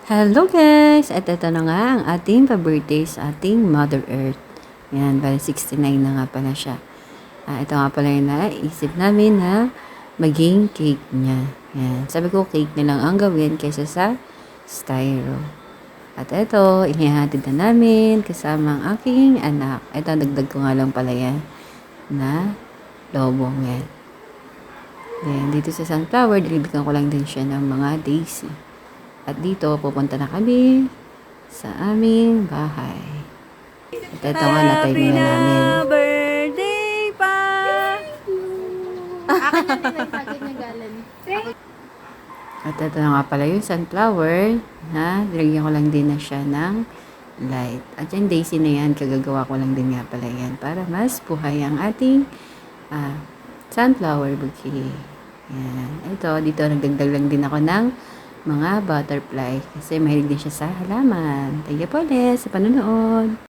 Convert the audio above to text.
Hello guys! At ito na nga ang ating pa-birthday sa ating Mother Earth. Yan, bali 69 na nga pala siya. Ito nga pala yung naisip namin na maging cake niya. Yan. Sabi ko cake na lang ang gawin kaysa sa styro. At ito, inihatid na namin kasama ang aking anak. Ito, dagdag ko nga lang pala yan na lobong yan. Then, dito sa sunflower, dilibigan ko lang din siya ng mga daisy. At dito, pupunta na kami sa aming bahay. At ito nga, na-time na namin. Birthday pa! Akin na din ang saging na galan. At ito na nga pala yung sunflower na nilagyan ko lang din na siya ng light. At yung daisy na yan, kagagawa ko lang din nga pala yan para mas buhay ang ating sunflower bouquet. Yan. Ito, dito nagdagdag lang din ako ng mga butterfly kasi mahilig din siya sa halaman. Thank you po ulit sa panonood.